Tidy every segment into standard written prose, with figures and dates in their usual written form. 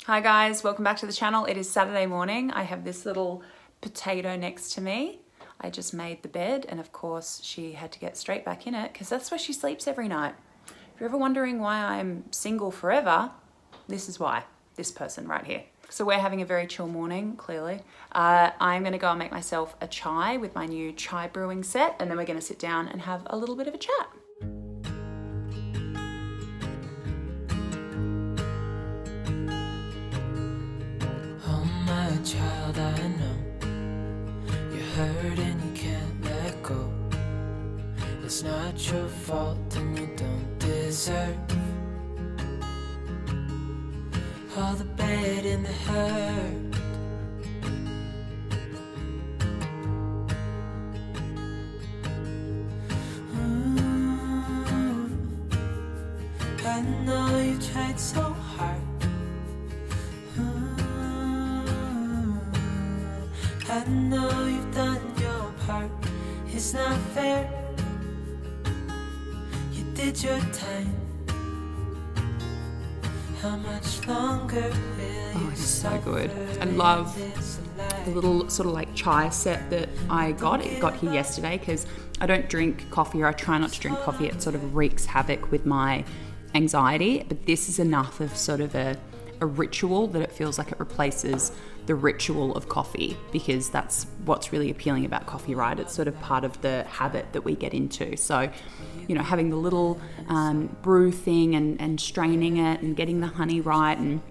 Hi guys, welcome back to the channel. It is Saturday morning. I have this little potato next to me. I just made the bed and of course she had to get straight back in it because that's where she sleeps every night. If you're ever wondering why I'm single forever, this is why. This person right here. So we're having a very chill morning, clearly. I'm gonna go and make myself a chai with my new chai brewing set and then we're gonna sit down and have a little bit of a chat. Child, I know you're hurt and you can't let go. It's not your fault and you don't deserve all the bad and the hurt. I know you tried so hard. I know you've done your part. It's not fair. You did your time. How much longer will you it's so good. I love the little sort of like chai set that I got. It got here yesterday because I don't drink coffee, or I try not to drink coffee. It sort of wreaks havoc with my anxiety, but this is enough of sort of a ritual that it feels like it replaces the ritual of coffee, because that's what's really appealing about coffee, right? It's sort of part of the habit that we get into. So, you know, having the little brew thing and straining it and getting the honey right, and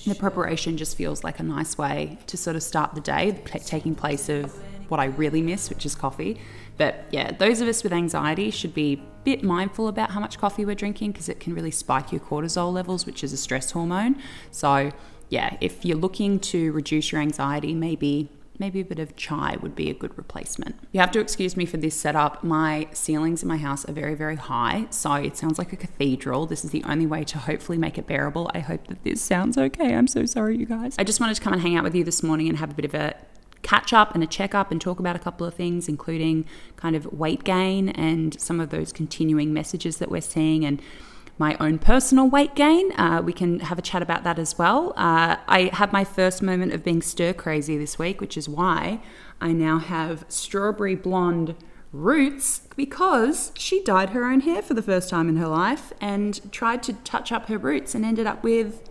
the preparation just feels like a nice way to sort of start the day, taking place of what I really miss, which is coffee. But yeah, those of us with anxiety should be a bit mindful about how much coffee we're drinking, because it can really spike your cortisol levels, which is a stress hormone. So yeah, if you're looking to reduce your anxiety, maybe a bit of chai would be a good replacement. You have to excuse me for this setup. My ceilings in my house are very, very high, so it sounds like a cathedral. This is the only way to hopefully make it bearable. I hope that this sounds okay. I'm so sorry, you guys. I just wanted to come and hang out with you this morning and have a bit of a catch up and a check up and talk about a couple of things, including kind of weight gain and some of those continuing messages that we're seeing, and my own personal weight gain. We can have a chat about that as well. I had my first moment of being stir crazy this week, which is why I now have strawberry blonde roots, because she dyed her own hair for the first time in her life and tried to touch up her roots and ended up with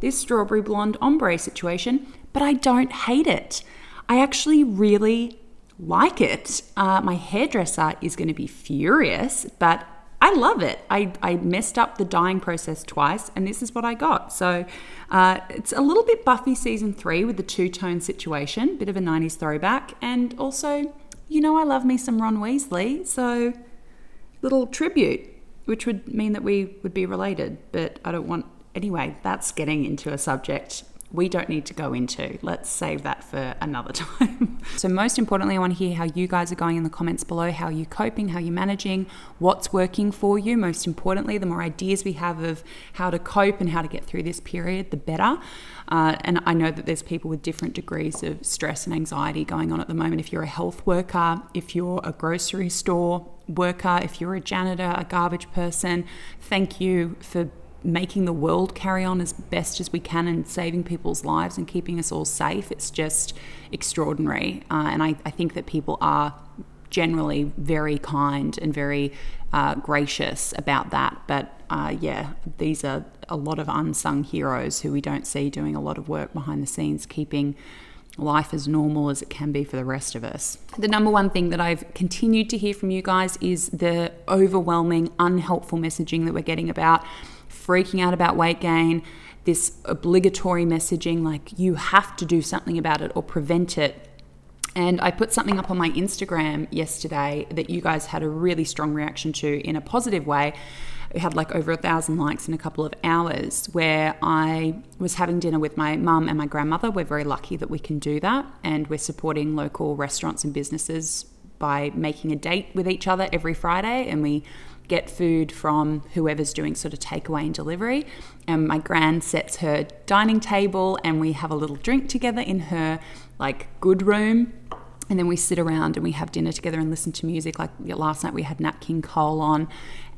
this strawberry blonde ombre situation. But I don't hate it. I actually really like it. My hairdresser is going to be furious, but I love it. I messed up the dyeing process twice and this is what I got. So it's a little bit Buffy season 3 with the two-tone situation, bit of a 90s throwback. And also, you know, I love me some Ron Weasley, so little tribute, which would mean that we would be related, but I don't want, anyway, that's getting into a subject we don't need to go into. Let's save that for another time. So most importantly, I want to hear how you guys are going in the comments below, how you're coping, how you're managing, what's working for you. Most importantly, the more ideas we have of how to cope and how to get through this period, the better. And I know that there's people with different degrees of stress and anxiety going on at the moment. If you're a health worker, if you're a grocery store worker, if you're a janitor, a garbage person, thank you for making the world carry on as best as we can and saving people's lives and keeping us all safe. It's just extraordinary. And I think that people are generally very kind and very gracious about that. But yeah, these are a lot of unsung heroes who we don't see doing a lot of work behind the scenes, keeping life as normal as it can be for the rest of us. The number one thing that I've continued to hear from you guys is the overwhelming, unhelpful messaging that we're getting about freaking out about weight gain, this obligatory messaging like you have to do something about it or prevent it. And I put something up on my Instagram yesterday that you guys had a really strong reaction to in a positive way. It had like over 1,000 likes in a couple of hours, where I was having dinner with my mum and my grandmother. We're very lucky that we can do that, and we're supporting local restaurants and businesses by making a date with each other every Friday, and we get food from whoever's doing sort of takeaway and delivery. And my gran sets her dining table and we have a little drink together in her like good room. And then we sit around and we have dinner together and listen to music. Like last night we had Nat King Cole on,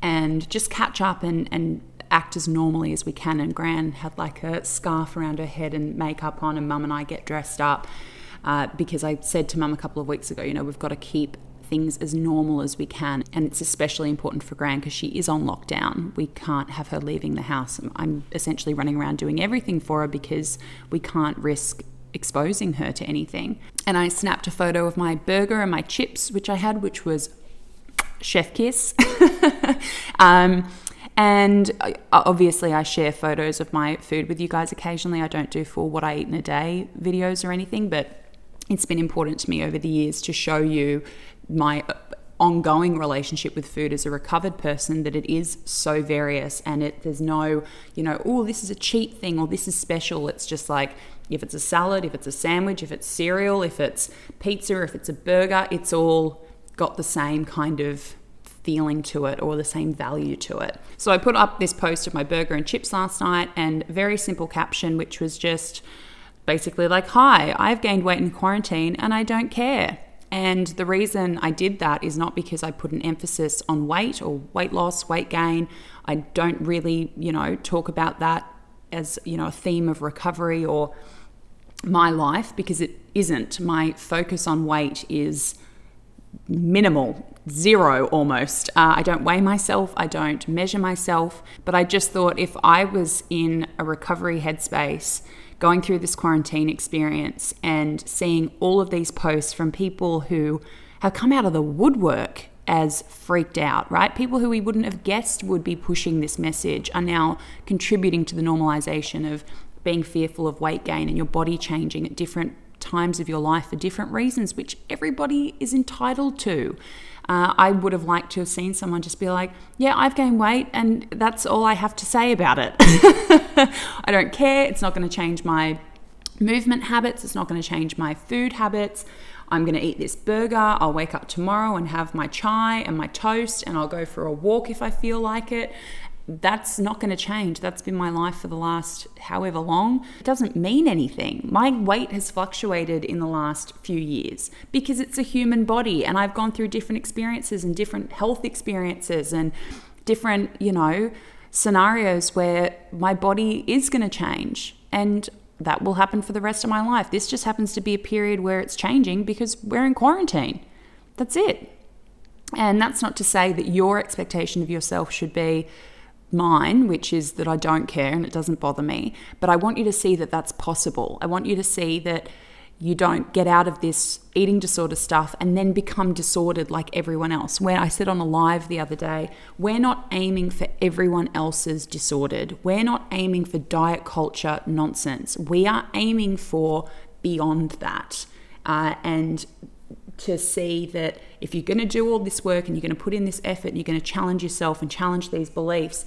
and just catch up and act as normally as we can. And Gran had like a scarf around her head and makeup on, and Mum and I get dressed up because I said to Mum a couple of weeks ago, we've got to keep things as normal as we can. And it's especially important for Gran because she is on lockdown. We can't have her leaving the house. I'm essentially running around doing everything for her because we can't risk exposing her to anything. And I snapped a photo of my burger and my chips, which I had, which was chef kiss. And obviously I share photos of my food with you guys occasionally. I don't do full what I eat in a day videos or anything, but it's been important to me over the years to show you my ongoing relationship with food as a recovered person, that it is so various, and there's no, oh, this is a cheat thing or this is special. It's just like, if it's a salad, if it's a sandwich, if it's cereal, if it's pizza, if it's a burger, it's all got the same kind of feeling to it or the same value to it. So I put up this post of my burger and chips last night, and very simple caption, which was just basically like, hi, I've gained weight in quarantine and I don't care. And the reason I did that is not because I put an emphasis on weight or weight loss, weight gain. I don't really, talk about that as, a theme of recovery or my life, because it isn't. My focus on weight is minimal, zero almost. I don't weigh myself, I don't measure myself, but I just thought if I was in a recovery headspace going through this quarantine experience and seeing all of these posts from people who have come out of the woodwork as freaked out, right? People who we wouldn't have guessed would be pushing this message are now contributing to the normalization of being fearful of weight gain and your body changing at different times of your life for different reasons, which everybody is entitled to. I would have liked to have seen someone just be like, yeah, I've gained weight and that's all I have to say about it. I don't care. It's not going to change my movement habits. It's not going to change my food habits. I'm going to eat this burger. I'll wake up tomorrow and have my chai and my toast, and I'll go for a walk if I feel like it. That's not going to change. That's been my life for the last however long. It doesn't mean anything. My weight has fluctuated in the last few years because it's a human body, and I've gone through different experiences and different health experiences and different, scenarios where my body is going to change, and that will happen for the rest of my life. This just happens to be a period where it's changing because we're in quarantine. That's it. And that's not to say that your expectation of yourself should be mine, which is that I don't care and it doesn't bother me. But I want you to see that that's possible. I want you to see that you don't get out of this eating disorder stuff and then become disordered like everyone else. When I said on a live the other day, we're not aiming for everyone else's disordered. We're not aiming for diet culture nonsense. We are aiming for beyond that. And to see that if you're going to do all this work and you're going to put in this effort and you're going to challenge yourself and challenge these beliefs,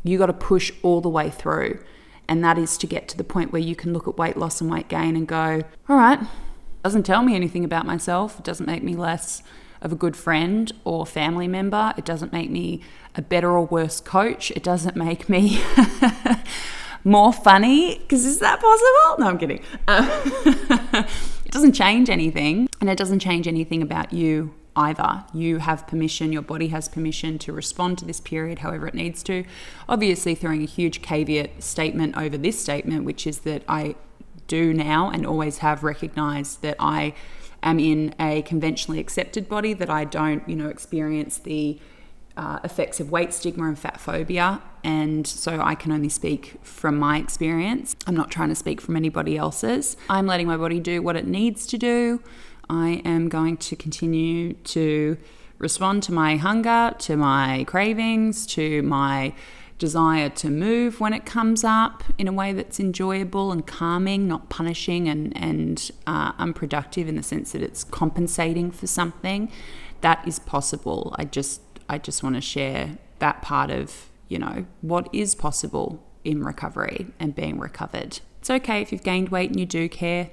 you got to push all the way through. And that is to get to the point where you can look at weight loss and weight gain and go, all right, doesn't tell me anything about myself. It doesn't make me less of a good friend or family member. It doesn't make me a better or worse coach. It doesn't make me more funny, because is that possible? No, I'm kidding. It doesn't change anything, and it doesn't change anything about you either. You have permission, your body has permission to respond to this period however it needs to. Obviously throwing a huge caveat statement over this statement, which is that I do now and always have recognized that I am in a conventionally accepted body, that I don't, experience the effects of weight stigma and fat phobia, and so I can only speak from my experience. I'm not trying to speak from anybody else's. I'm letting my body do what it needs to do. I am going to continue to respond to my hunger, to my cravings, to my desire to move when it comes up in a way that's enjoyable and calming, not punishing and unproductive in the sense that it's compensating for something. That is possible. I just want to share that part of, what is possible in recovery and being recovered. It's okay if you've gained weight and you do care.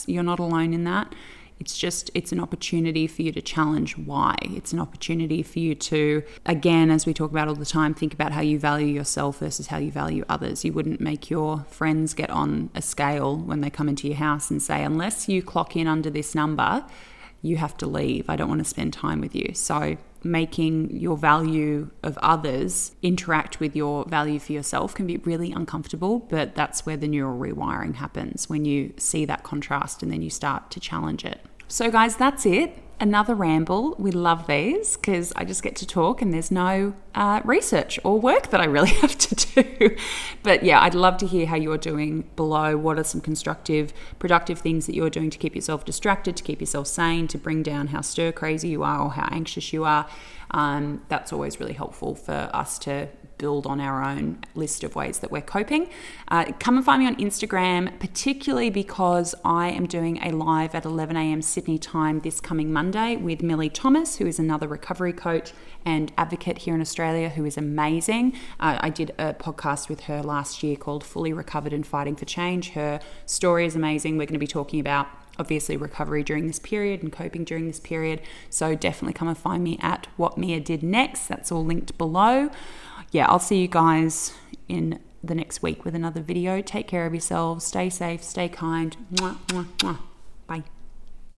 You're not alone in that. It's an opportunity for you to challenge why. It's an opportunity for you to, again, as we talk about all the time, think about how you value yourself versus how you value others. You wouldn't make your friends get on a scale when they come into your house and say, unless you clock in under this number, you have to leave. I don't want to spend time with you. So making your value of others interact with your value for yourself can be really uncomfortable, but that's where the neural rewiring happens, when you see that contrast and then you start to challenge it. So guys, that's it. Another ramble. We love these because I just get to talk and there's no research or work that I really have to do. But yeah, I'd love to hear how you're doing below. What are some constructive, productive things that you're doing to keep yourself distracted, to keep yourself sane, to bring down how stir crazy you are or how anxious you are. That's always really helpful for us to build on our own list of ways that we're coping. Come and find me on Instagram, particularly because I am doing a live at 11 a.m. Sydney time this coming Monday with Millie Thomas, who is another recovery coach and advocate here in Australia, who is amazing. I did a podcast with her last year called Fully Recovered and Fighting for Change. Her story is amazing. We're going to be talking about obviously recovery during this period and coping during this period. So definitely come and find me at What Mia Did Next. That's all linked below. Yeah, I'll see you guys in the next week with another video. Take care of yourselves. Stay safe. Stay kind. Mwah, mwah, mwah. Bye.